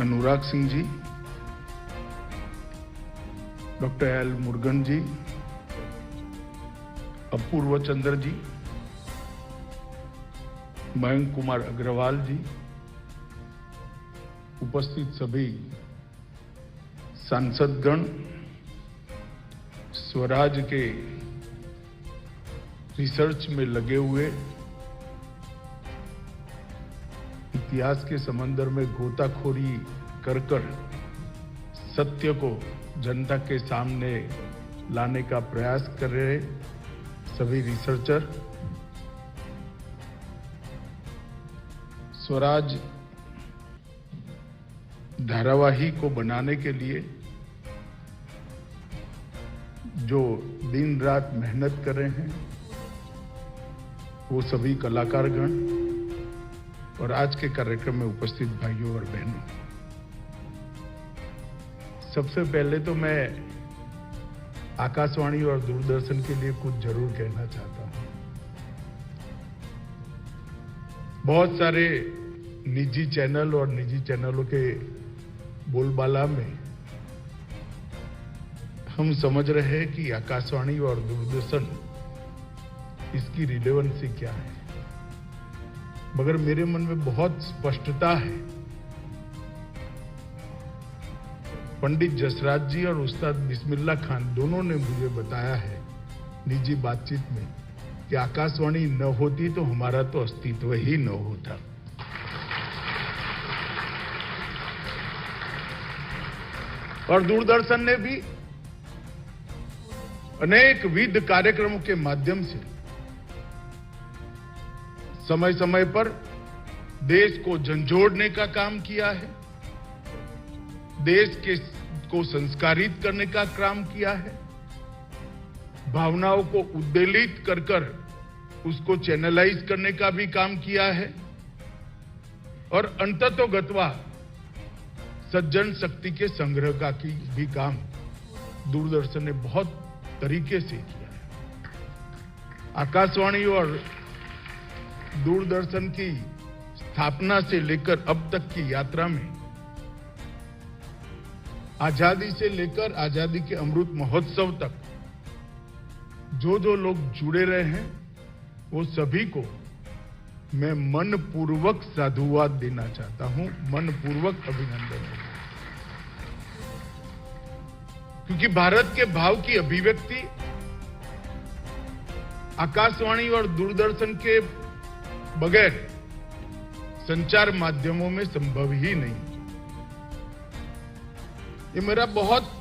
Anurag Singh ji, doctor L Murugan जी, अपूर्व चंद्र जी, मयंक कुमार अग्रवाल जी, उपस्थित सभी सांसदगण, स्वराज के रिसर्च में लगे हुए, इतिहास के समंदर में गोताखोरी कर सत्य को जनता के सामने लाने का प्रयास कर रहे सभी रिसर्चर, स्वराज धारावाहिक को बनाने के लिए जो दिन रात मेहनत कर रहे हैं, वो सभी कलाकारगण और आज के कार्यक्रम में उपस्थित भाइयों और बहनों, सबसे पहले तो मैं आकाशवाणी और दूरदर्शन के लिए कुछ जरूर कहना चाहता हूं। बहुत सारे निजी चैनल और निजी चैनलों के बोलबाला में हम समझ रहे हैं कि आकाशवाणी और दूरदर्शन, इसकी रिलेवेंसी क्या है, मगर मेरे मन में बहुत स्पष्टता है। पंडित जसराज जी और उस्ताद बिस्मिल्लाह खान दोनों ने मुझे बताया है निजी बातचीत में कि आकाशवाणी न होती तो हमारा तो अस्तित्व ही न होता। और दूरदर्शन ने भी अनेक विध कार्यक्रमों के माध्यम से समय समय पर देश को झंझोड़ने का काम किया है, देश को संस्कारित करने का काम किया है, भावनाओं को उद्वेलित कर उसको चैनलाइज करने का भी काम किया है, और अंततोगत्वा सज्जन शक्ति के संग्रह का भी काम दूरदर्शन ने बहुत तरीके से किया है। आकाशवाणी और दूरदर्शन की स्थापना से लेकर अब तक की यात्रा में आजादी से लेकर आजादी के अमृत महोत्सव तक जो लोग जुड़े रहे हैं, वो सभी को मैं मनपूर्वक साधुवाद देना चाहता हूं, मनपूर्वक अभिनंदन देना, क्योंकि भारत के भाव की अभिव्यक्ति आकाशवाणी और दूरदर्शन के बगैर संचार माध्यमों में संभव ही नहीं। ये मेरा बहुत,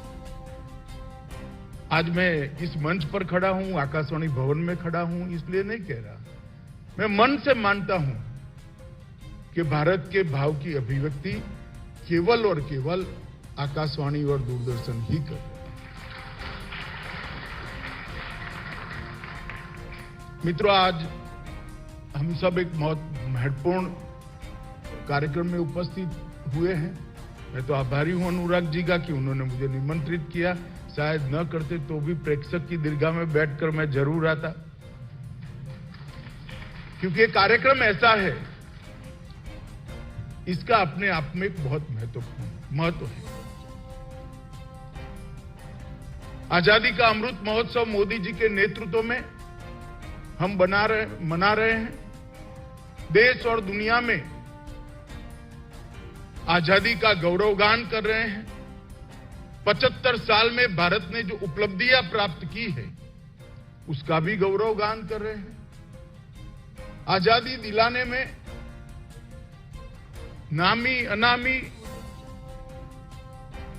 आज मैं इस मंच पर खड़ा हूं, आकाशवाणी भवन में खड़ा हूं, इसलिए नहीं कह रहा, मैं मन से मानता हूं कि भारत के भाव की अभिव्यक्ति केवल और केवल आकाशवाणी और दूरदर्शन ही कर रहे हैं। मित्रों, आज हम सब एक बहुत महत्वपूर्ण कार्यक्रम में उपस्थित हुए हैं। मैं तो आभारी हूं अनुराग जी का कि उन्होंने मुझे निमंत्रित किया। शायद न करते तो भी प्रेक्षक की दीर्घा में बैठकर मैं जरूर आता, क्योंकि ये कार्यक्रम ऐसा है, इसका अपने आप में एक बहुत महत्वपूर्ण महत्व है। आजादी का अमृत महोत्सव मोदी जी के नेतृत्व में हम मना रहे हैं। देश और दुनिया में आजादी का गौरवगान कर रहे हैं। 75 साल में भारत ने जो उपलब्धियां प्राप्त की है, उसका भी गौरवगान कर रहे हैं। आजादी दिलाने में नामी अनामी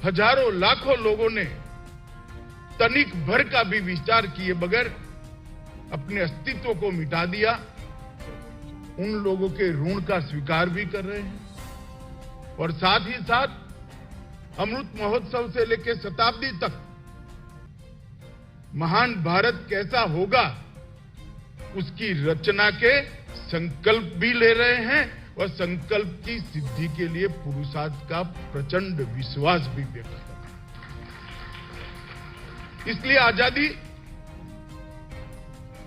हजारों लाखों लोगों ने तनिक भर का भी विचार किए बगैर अपने अस्तित्व को मिटा दिया। उन लोगों के ऋण का स्वीकार भी कर रहे हैं, और साथ ही साथ अमृत महोत्सव से लेकर शताब्दी तक महान भारत कैसा होगा, उसकी रचना के संकल्प भी ले रहे हैं, और संकल्प की सिद्धि के लिए पुरुषार्थ का प्रचंड विश्वास भी व्यक्त कर रहे हैं। इसलिए आजादी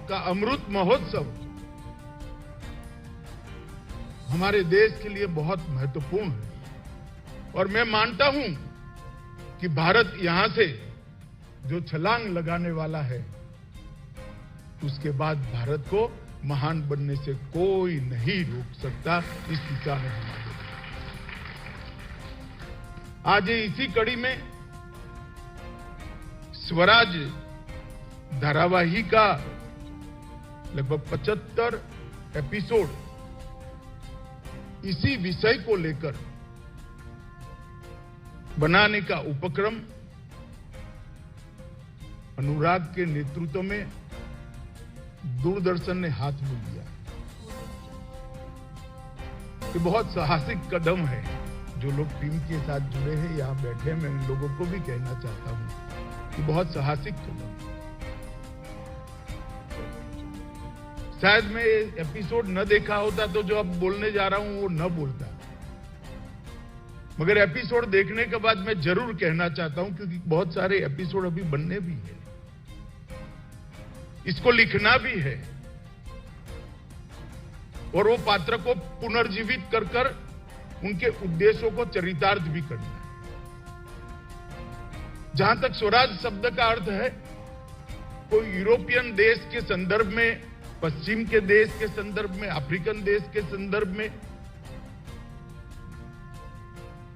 का अमृत महोत्सव हमारे देश के लिए बहुत महत्वपूर्ण है। और मैं मानता हूं कि भारत यहां से जो छलांग लगाने वाला है, उसके बाद भारत को महान बनने से कोई नहीं रोक सकता। इस दिशा में हम आगे आज इसी कड़ी में स्वराज धारावाहिक का लगभग 75 एपिसोड इसी विषय को लेकर बनाने का उपक्रम अनुराग के नेतृत्व में दूरदर्शन ने हाथ में लिया। ये बहुत साहसिक कदम है। जो लोग टीम के साथ जुड़े हैं, यहां बैठे हैं, मैं उन लोगों को भी कहना चाहता हूं कि बहुत साहसिक कदम। शायद मैं एपिसोड न देखा होता तो जो अब बोलने जा रहा हूं वो न बोलता, मगर एपिसोड देखने के बाद मैं जरूर कहना चाहता हूं, क्योंकि बहुत सारे एपिसोड अभी बनने भी हैं, इसको लिखना भी है और वो पात्र को पुनर्जीवित कर उनके उद्देश्यों को चरितार्थ भी करना है। जहां तक स्वराज शब्द का अर्थ है, कोई यूरोपियन देश के संदर्भ में, पश्चिम के देश के संदर्भ में, अफ्रीकन देश के संदर्भ में,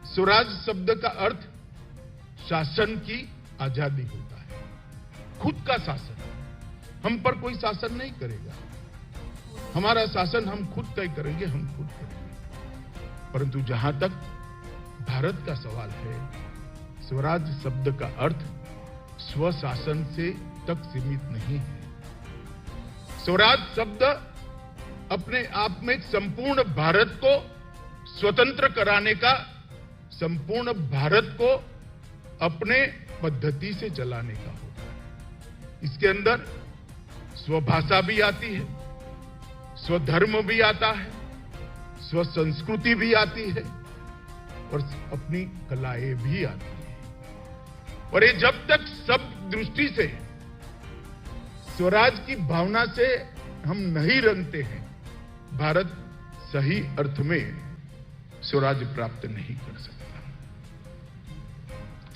स्वराज शब्द का अर्थ शासन की आजादी होता है, खुद का शासन। हम पर कोई शासन नहीं करेगा, हमारा शासन हम खुद तय करेंगे, हम खुद करेंगे। परंतु जहां तक भारत का सवाल है, स्वराज शब्द का अर्थ स्वशासन से तक सीमित नहीं है। स्वराज शब्द अपने आप में संपूर्ण भारत को स्वतंत्र कराने का, संपूर्ण भारत को अपने पद्धति से चलाने का होता है। इसके अंदर स्वभाषा भी आती है, स्वधर्म भी आता है, स्व संस्कृति भी आती है और अपनी कलाएं भी आती है। और ये जब तक सब दृष्टि से स्वराज की भावना से हम नहीं रंगते हैं, भारत सही अर्थ में स्वराज प्राप्त नहीं कर सकता।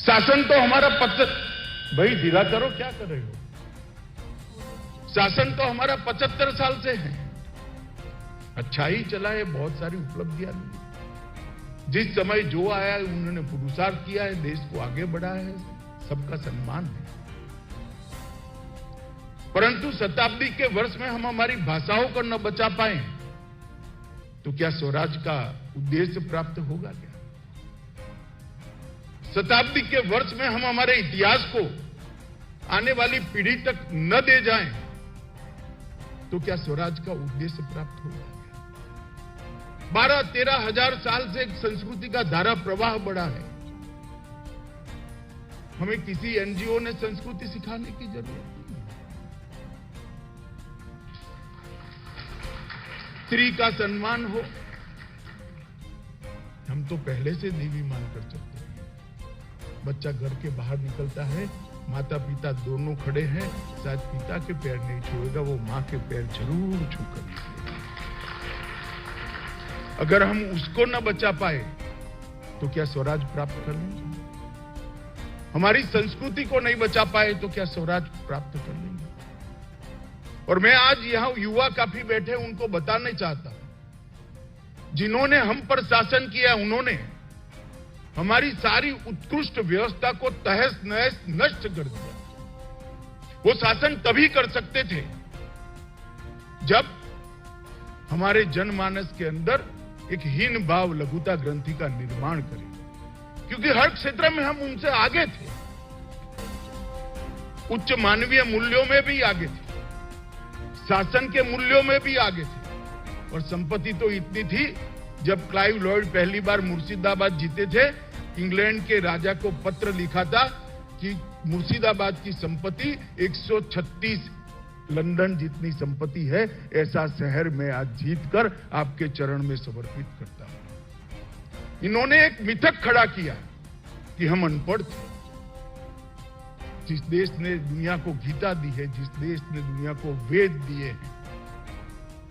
शासन तो हमारा भाई धीरा करो, क्या कर रहे हो? शासन तो हमारा 75 साल से है, अच्छा ही चला है, बहुत सारी उपलब्धियां मिली। जिस समय जो आया उन्होंने पुरुषार्थ किया है, देश को आगे बढ़ाया है, सबका सम्मान है। परंतु शताब्दी के वर्ष में हम हमारी भाषाओं को न बचा पाए तो क्या स्वराज का उद्देश्य प्राप्त होगा? क्या शताब्दी के वर्ष में हम हमारे इतिहास को आने वाली पीढ़ी तक न दे जाएं तो क्या स्वराज का उद्देश्य प्राप्त होगा? 12-13 हजार साल से एक संस्कृति का धारा प्रवाह बढ़ा है। हमें किसी एनजीओ ने संस्कृति सिखाने की जरूरत नहीं है। स्त्री का सम्मान हो, हम तो पहले से देवी मानकर चलते हैं। बच्चा घर के बाहर निकलता है, माता पिता दोनों खड़े हैं, शायद पिता के पैर नहीं छुएगा, वो मां के पैर जरूर छूकर निकलेगा। अगर हम उसको न बचा पाए तो क्या स्वराज प्राप्त कर लेंगे? हमारी संस्कृति को नहीं बचा पाए तो क्या स्वराज प्राप्त कर लेंगे? और मैं आज यहां युवा काफी बैठे, उनको बताना चाहता हूं, जिन्होंने हम पर शासन किया, उन्होंने हमारी सारी उत्कृष्ट व्यवस्था को तहस नहस नष्ट कर दिया। वो शासन तभी कर सकते थे जब हमारे जनमानस के अंदर एक हीन भाव लघुता ग्रंथि का निर्माण करें, क्योंकि हर क्षेत्र में हम उनसे आगे थे, उच्च मानवीय मूल्यों में भी आगे थे, शासन के मूल्यों में भी आगे थे। और संपत्ति तो इतनी थी, जब क्लाइव लॉयड पहली बार मुर्शिदाबाद जीते थे, इंग्लैंड के राजा को पत्र लिखा था कि मुर्शिदाबाद की संपत्ति 136 लंदन जितनी संपत्ति है, ऐसा शहर में आज जीतकर आपके चरण में समर्पित करता हूं। इन्होंने एक मिथक खड़ा किया कि हम अनपढ़ थे। जिस देश ने दुनिया को गीता दी है, जिस देश ने दुनिया को वेद दिए हैं,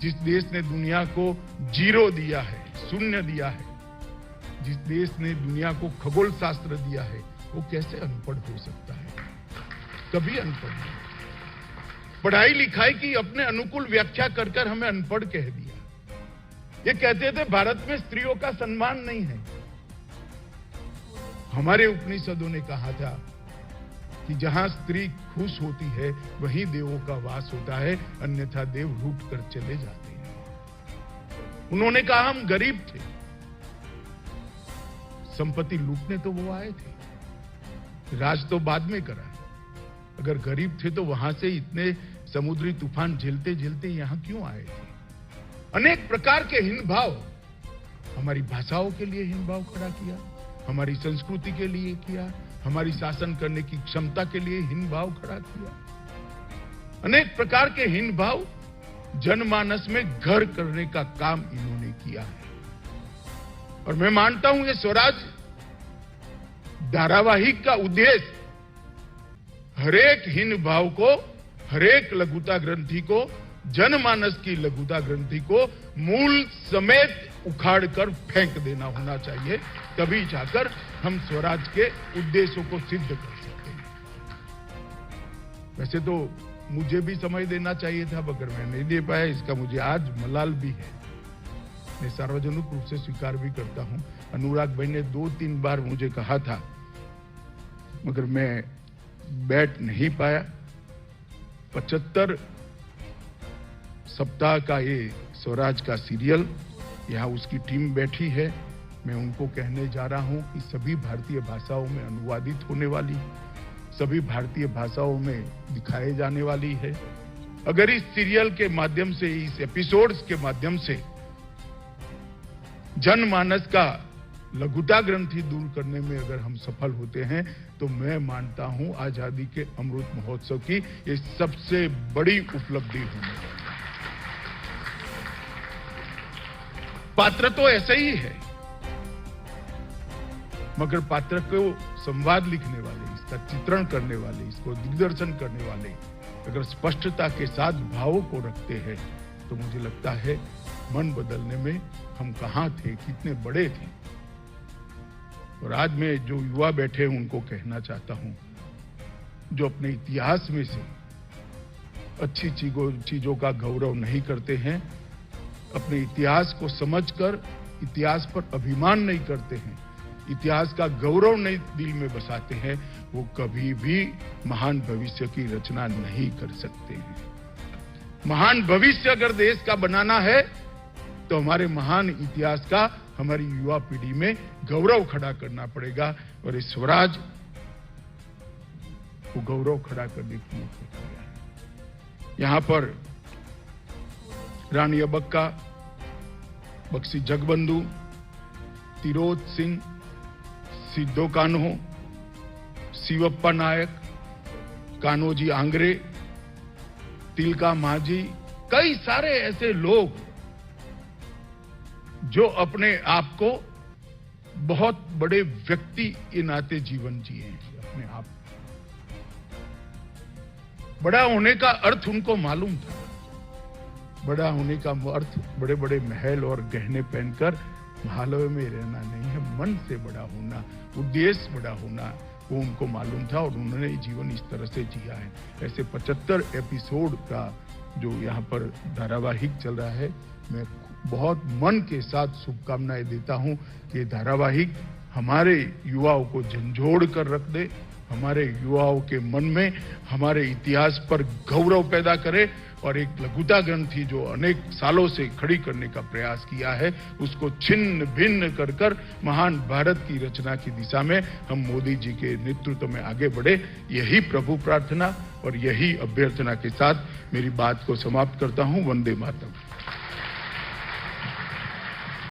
जिस देश ने दुनिया को जीरो दिया है, शून्य दिया है, जिस देश ने दुनिया को खगोल शास्त्र दिया है, वो कैसे अनपढ़ हो सकता है? कभी अनपढ़ नहीं। पढ़ाई लिखाई की अपने अनुकूल व्याख्या कर कर हमें अनपढ़ कह दिया। ये कहते थे भारत में स्त्रियों का सम्मान नहीं है। हमारे उपनिषदों ने कहा था कि जहां स्त्री खुश होती है वहीं देवों का वास होता है, अन्यथा देव रूठ कर चले जाते हैं। उन्होंने कहा हम गरीब थे, संपत्ति लूटने तो वो आए थे, राज तो बाद में करा। अगर गरीब थे तो वहां से इतने समुद्री तूफान झेलते झेलते यहां क्यों आए थे? अनेक प्रकार के हीन भाव, हमारी भाषाओं के लिए हीन भाव खड़ा किया, हमारी संस्कृति के लिए किया, हमारी शासन करने की क्षमता के लिए हीन भाव खड़ा किया। अनेक प्रकार के हीन भाव जनमानस में घर करने का काम इन्होंने किया है। और मैं मानता हूं ये स्वराज धारावाहिक का उद्देश्य हरेक हीन भाव को, हरेक लघुता ग्रंथि को, जनमानस की लघुता ग्रंथि को मूल समेत उखाड़ कर फेंक देना होना चाहिए। तभी जाकर हम स्वराज के उद्देश्यों को सिद्ध कर सकते हैं। वैसे तो मुझे भी समय देना चाहिए था, मगर मैं नहीं दे पाया, इसका मुझे आज मलाल भी है। मैं सार्वजनिक रूप से स्वीकार भी करता हूं। अनुराग भाई ने 2-3 बार मुझे कहा था, मगर मैं बैठ नहीं पाया। 75 सप्ताह का ये स्वराज का सीरियल, यहाँ उसकी टीम बैठी है। मैं उनको कहने जा रहा हूं कि सभी भारतीय भाषाओं में अनुवादित होने वाली, सभी भारतीय भाषाओं में दिखाए जाने वाली है। अगर इस सीरियल के माध्यम से, इस एपिसोड्स के माध्यम से जनमानस का लघुता ग्रंथि दूर करने में अगर हम सफल होते हैं, तो मैं मानता हूं आजादी के अमृत महोत्सव की ये सबसे बड़ी उपलब्धि होगी। पात्र तो ऐसे ही है, मगर पात्र को संवाद लिखने वाले, इसका चित्रण करने वाले, इसको दिग्दर्शन करने वाले अगर स्पष्टता के साथ भावों को रखते हैं, तो मुझे लगता है मन बदलने में हम कहां थे, कितने बड़े थे। और आज मैं जो युवा बैठे हैं उनको कहना चाहता हूं, जो अपने इतिहास में से अच्छी चीजों का गौरव नहीं करते हैं, अपने इतिहास को समझकर इतिहास पर अभिमान नहीं करते हैं, इतिहास का गौरव नहीं दिल में बसाते हैं, वो कभी भी महान भविष्य की रचना नहीं कर सकते हैं। महान भविष्य अगर देश का बनाना है, तो हमारे महान इतिहास का हमारी युवा पीढ़ी में गौरव खड़ा करना पड़ेगा। और इस स्वराज को गौरव खड़ा करने की प्रक्रिया है। यहां पर रानी अबक्का, बक्सी जगबंधु, तिरोध सिंह, सिद्धो कान्हो, शिवप्पा नायक, कान्होजी आंग्रे, तिलका माझी, कई सारे ऐसे लोग जो अपने आप को बहुत बड़े व्यक्ति के नाते जीवन जिए हैं। अपने आप बड़ा होने का अर्थ उनको मालूम था। बड़ा होने का अर्थ बड़े बड़े महल और गहने पहनकर महालय में रहना नहीं है, मन से बड़ा होना, उद्देश्य बड़ा होना, वो उनको मालूम था और उन्होंने जीवन इस तरह से जिया है। ऐसे 75 एपिसोड का जो यहाँ पर धारावाहिक चल रहा है, मैं बहुत मन के साथ शुभकामनाएं देता हूं कि धारावाहिक हमारे युवाओं को झंझोड़ कर रख दे, हमारे युवाओं के मन में हमारे इतिहास पर गौरव पैदा करे और एक लघुता ग्रंथि जो अनेक सालों से खड़ी करने का प्रयास किया है, उसको छिन्न भिन्न कर कर महान भारत की रचना की दिशा में हम मोदी जी के नेतृत्व में आगे बढ़े। यही प्रभु प्रार्थना और यही अभ्यर्थना के साथ मेरी बात को समाप्त करता हूं। वंदे मातरम।